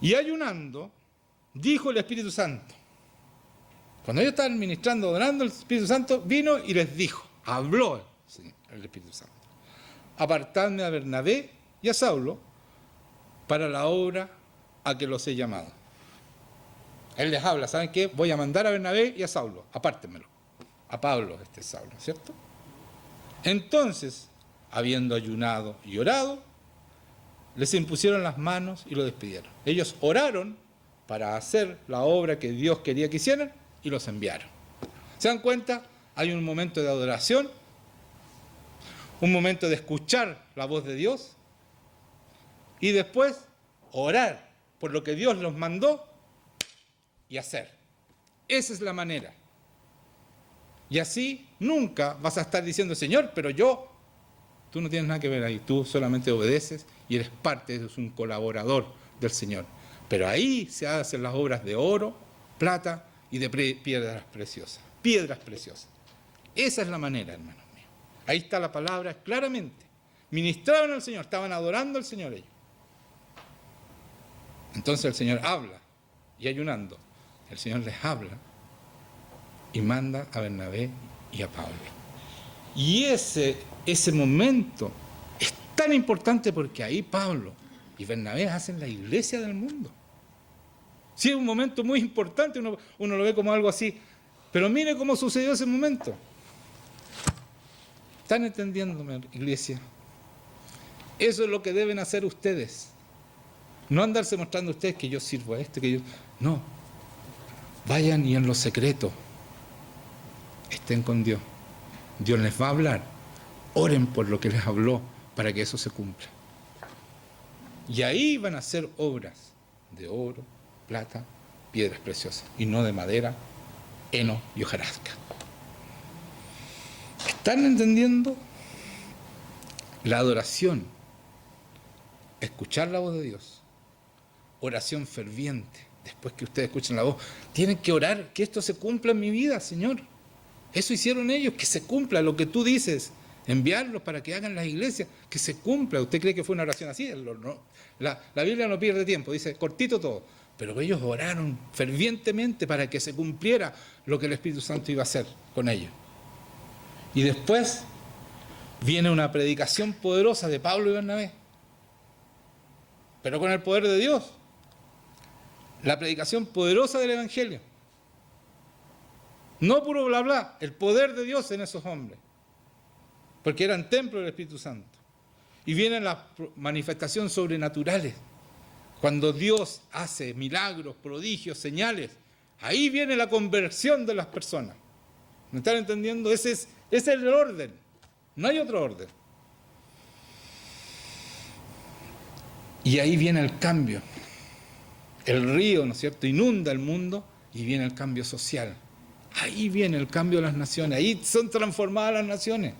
S1: Y ayunando, dijo el Espíritu Santo. Cuando ellos estaban ministrando, adorando, el Espíritu Santo vino y les dijo, habló el Espíritu Santo. Apartadme a Bernabé y a Saulo para la obra a que los he llamado. Él les habla, ¿saben qué? Voy a mandar a Bernabé y a Saulo, apártenmelo. A Pablo, Saulo, ¿cierto? Entonces, habiendo ayunado y orado, les impusieron las manos y lo despidieron. Ellos oraron para hacer la obra que Dios quería que hicieran y los enviaron. ¿Se dan cuenta? Hay un momento de adoración, un momento de escuchar la voz de Dios y después orar por lo que Dios los mandó y hacer. Esa es la manera. Y así nunca vas a estar diciendo, Señor, pero tú no tienes nada que ver ahí, tú solamente obedeces y eres parte, eres un colaborador del Señor. Pero ahí se hacen las obras de oro, plata y de piedras preciosas. Piedras preciosas. Esa es la manera, hermanos míos. Ahí está la palabra claramente. Ministraban al Señor, estaban adorando al Señor ellos. Entonces el Señor habla y ayunando, el Señor les habla y manda a Bernabé y a Pablo. Y ese momento es tan importante porque ahí Pablo y Bernabé hacen la iglesia del mundo. Sí, es un momento muy importante, uno lo ve como algo así, pero mire cómo sucedió ese momento. ¿Están entendiéndome, iglesia? Eso es lo que deben hacer ustedes. No andarse mostrando a ustedes que yo sirvo a que yo... No. Vayan y en lo secreto estén con Dios. Dios les va a hablar. Oren por lo que les habló para que eso se cumpla. Y ahí van a hacer obras de oro, plata, piedras preciosas, y no de madera, heno y hojarasca. ¿Están entendiendo? La adoración, escuchar la voz de Dios, oración ferviente, después que ustedes escuchen la voz, tienen que orar que esto se cumpla en mi vida, Señor. Eso hicieron ellos, que se cumpla lo que tú dices, enviarlos para que hagan las iglesias, que se cumpla. ¿Usted cree que fue una oración así? No. La Biblia no pierde tiempo, dice cortito todo, pero ellos oraron fervientemente para que se cumpliera lo que el Espíritu Santo iba a hacer con ellos. Y después viene una predicación poderosa de Pablo y Bernabé, pero con el poder de Dios. La predicación poderosa del Evangelio. No puro bla bla, el poder de Dios en esos hombres. Porque eran templo del Espíritu Santo. Y vienen las manifestaciones sobrenaturales. Cuando Dios hace milagros, prodigios, señales, ahí viene la conversión de las personas. ¿Me están entendiendo? Ese es el orden. No hay otro orden. Y ahí viene el cambio. El río, ¿no es cierto?, inunda el mundo y viene el cambio social. Ahí viene el cambio de las naciones. Ahí son transformadas las naciones.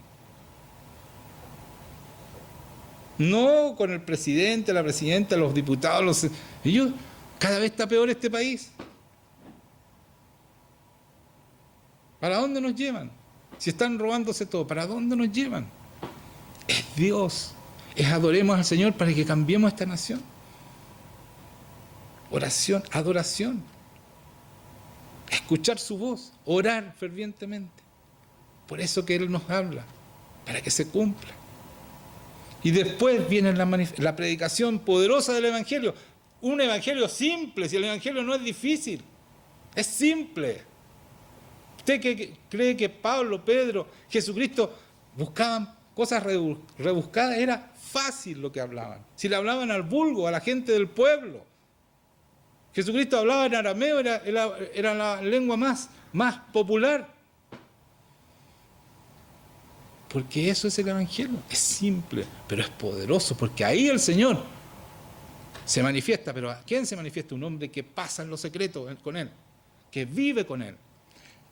S1: No con el presidente, la presidenta, los diputados, ellos, cada vez está peor este país. ¿Para dónde nos llevan? Si están robándose todo, ¿para dónde nos llevan? Es Dios. Es adoremos al Señor para que cambiemos esta nación. Oración, adoración. Escuchar su voz, orar fervientemente. Por eso que Él nos habla, para que se cumpla. Y después viene la predicación poderosa del Evangelio. Un Evangelio simple, si el Evangelio no es difícil, es simple. ¿Usted cree que Pablo, Pedro, Jesucristo buscaban cosas rebuscadas? Era fácil lo que hablaban. Si le hablaban al vulgo, a la gente del pueblo. Jesucristo hablaba en arameo, era la lengua más popular. Porque eso es el Evangelio. Es simple, pero es poderoso, porque ahí el Señor se manifiesta. Pero ¿a quién se manifiesta? Un hombre que pasa en los secretos con Él, que vive con Él,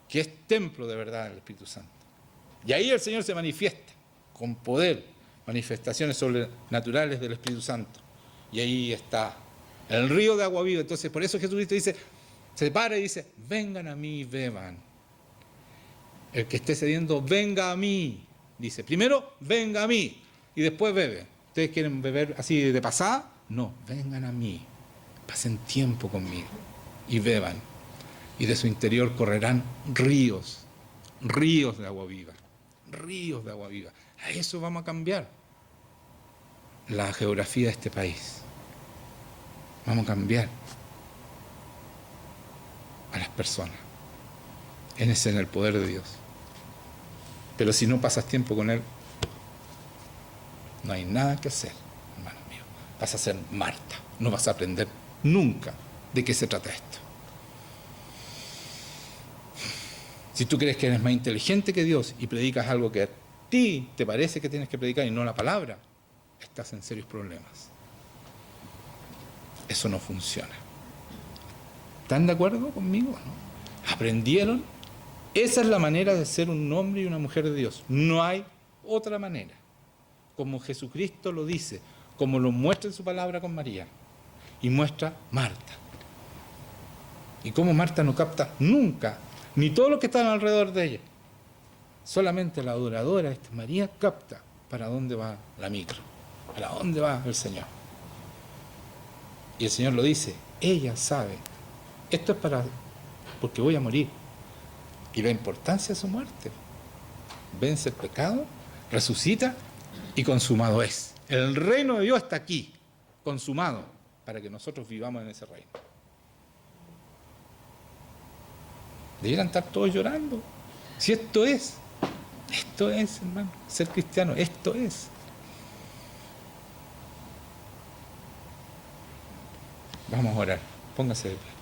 S1: que es templo de verdad del Espíritu Santo. Y ahí el Señor se manifiesta con poder, manifestaciones sobrenaturales del Espíritu Santo. Y ahí está el río de agua viva. Entonces, por eso Jesucristo dice, se para y dice, vengan a mí y beban. El que esté cediendo, venga a mí. Dice, primero, venga a mí y después bebe. ¿Ustedes quieren beber así de pasada? No, vengan a mí, pasen tiempo conmigo y beban. Y de su interior correrán ríos de agua viva. Ríos de agua viva. A eso vamos a cambiar la geografía de este país. Vamos a cambiar a las personas. Es en el poder de Dios. Pero si no pasas tiempo con Él, no hay nada que hacer, hermano mío. Vas a ser Marta. No vas a aprender nunca de qué se trata esto. Si tú crees que eres más inteligente que Dios y predicas algo que a ti te parece que tienes que predicar y no la palabra, estás en serios problemas. Eso no funciona. ¿Están de acuerdo conmigo? ¿No? ¿Aprendieron? Esa es la manera de ser un hombre y una mujer de Dios. No hay otra manera. Como Jesucristo lo dice, como lo muestra en su palabra con María. Y muestra Marta. Y como Marta no capta nunca, ni todos los que están alrededor de ella. Solamente la adoradora, esta María, capta para dónde va la micro, para dónde va el Señor. Y el Señor lo dice, ella sabe, esto es porque voy a morir. Y la importancia de su muerte. Vence el pecado, resucita y consumado es. El reino de Dios está aquí, consumado, para que nosotros vivamos en ese reino. Debieran estar todos llorando. Si esto es, hermano, ser cristiano, esto es. Vamos a orar, póngase de pie.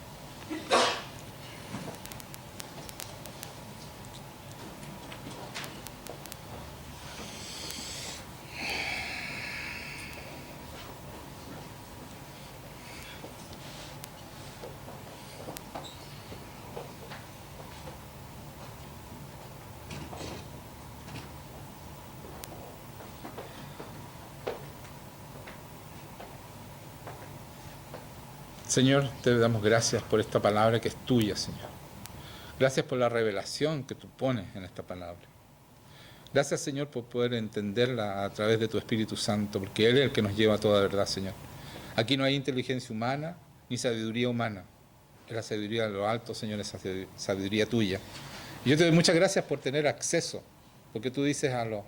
S1: Señor, te damos gracias por esta palabra que es tuya, Señor. Gracias por la revelación que tú pones en esta palabra. Gracias, Señor, por poder entenderla a través de tu Espíritu Santo, porque Él es el que nos lleva a toda verdad, Señor. Aquí no hay inteligencia humana ni sabiduría humana. Es la sabiduría de lo alto, Señor, es sabiduría tuya. Y yo te doy muchas gracias por tener acceso, porque tú dices a los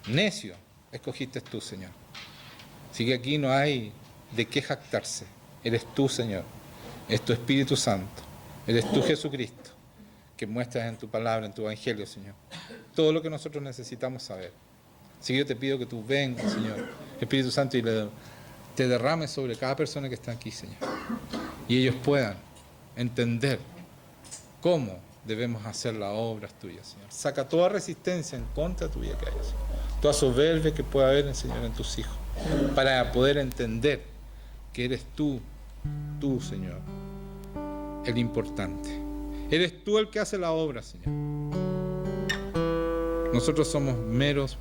S1: necios, escogiste tú, Señor. Así que aquí no hay de qué jactarse. Eres tú, Señor. Es tu Espíritu Santo. Eres tú, Jesucristo, que muestras en tu palabra, en tu Evangelio, Señor, todo lo que nosotros necesitamos saber. Así que yo te pido que tú vengas, Señor, Espíritu Santo, y te derrames sobre cada persona que está aquí, Señor. Y ellos puedan entender cómo debemos hacer las obras tuyas, Señor. Saca toda resistencia en contra tuya que haya, Señor. Toda soberbia que pueda haber, Señor, en tus hijos, para poder entender que eres tú, Señor, el importante. Eres tú el que hace la obra, Señor. Nosotros somos meros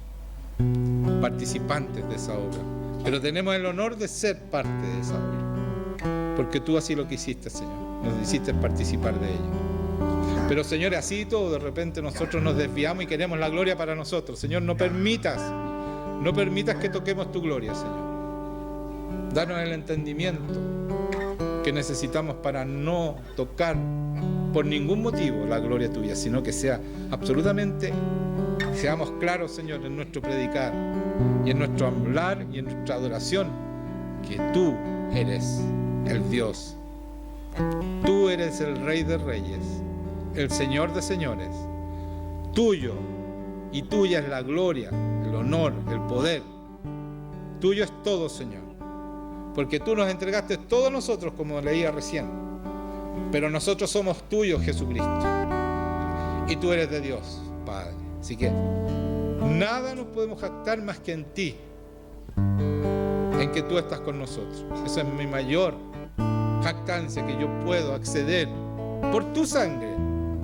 S1: participantes de esa obra, pero tenemos el honor de ser parte de esa obra, porque tú así lo quisiste, Señor. Nos hiciste participar de ella. Pero, Señor, así y todo, de repente nosotros nos desviamos y queremos la gloria para nosotros. Señor, no permitas que toquemos tu gloria, Señor. Danos el entendimiento que necesitamos para no tocar por ningún motivo la gloria tuya, sino que sea absolutamente, seamos claros, Señor, en nuestro predicar y en nuestro hablar y en nuestra adoración, que tú eres el Dios. Tú eres el Rey de Reyes, el Señor de Señores. Tuyo y tuya es la gloria, el honor, el poder. Tuyo es todo, Señor. Porque tú nos entregaste todos nosotros, como leía recién. Pero nosotros somos tuyos, Jesucristo. Y tú eres de Dios, Padre. Así que nada nos podemos jactar más que en ti, en que tú estás con nosotros. Esa es mi mayor jactancia, que yo puedo acceder por tu sangre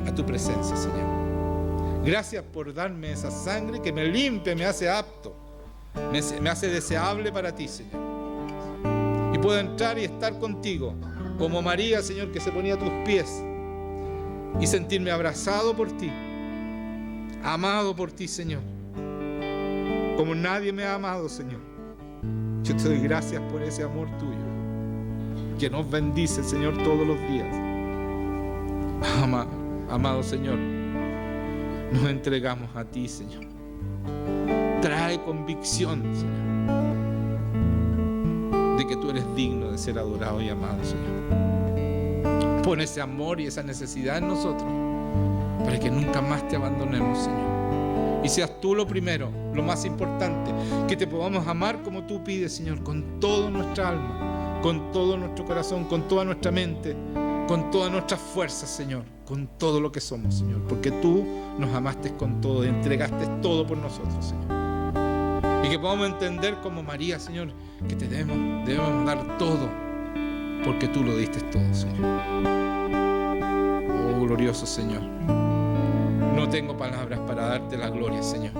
S1: a tu presencia, Señor. Gracias por darme esa sangre que me limpia, me hace apto, me hace deseable para ti, Señor. Y puedo entrar y estar contigo, como María, Señor, que se ponía a tus pies, y sentirme abrazado por ti, amado por ti, Señor, como nadie me ha amado, Señor. Yo te doy gracias por ese amor tuyo, que nos bendice, Señor, todos los días. Amado Señor, nos entregamos a ti, Señor. Trae convicción, Señor, de que tú eres digno de ser adorado y amado, Señor. Pon ese amor y esa necesidad en nosotros, para que nunca más te abandonemos, Señor. Y seas tú lo primero, lo más importante, que te podamos amar como tú pides, Señor, con toda nuestra alma, con todo nuestro corazón, con toda nuestra mente, con todas nuestras fuerzas, Señor, con todo lo que somos, Señor, porque tú nos amaste con todo y entregaste todo por nosotros, Señor. Y que podamos entender como María, Señor, que te debemos dar todo, porque tú lo diste todo, Señor. Oh, glorioso Señor. No tengo palabras para darte la gloria, Señor.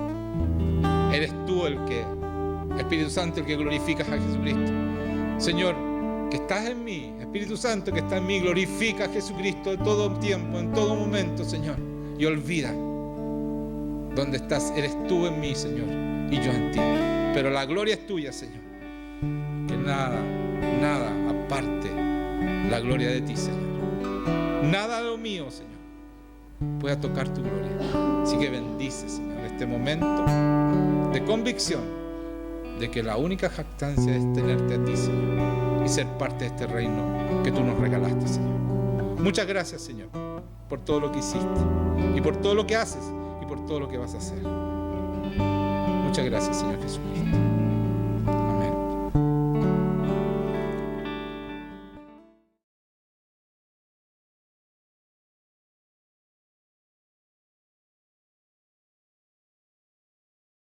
S1: Eres tú Espíritu Santo, el que glorificas a Jesucristo. Señor, que estás en mí, Espíritu Santo que está en mí, glorifica a Jesucristo en todo tiempo, en todo momento, Señor. Y olvida dónde estás, eres tú en mí, Señor, y yo en ti. Pero la gloria es tuya, Señor. Que nada aparte la gloria de ti, Señor. Nada de lo mío, Señor, pueda tocar tu gloria. Así que bendice, Señor, este momento de convicción de que la única jactancia es tenerte a ti, Señor, y ser parte de este reino que tú nos regalaste, Señor. Muchas gracias, Señor, por todo lo que hiciste y por todo lo que haces y por todo lo que vas a hacer. Muchas gracias, Señor Jesucristo.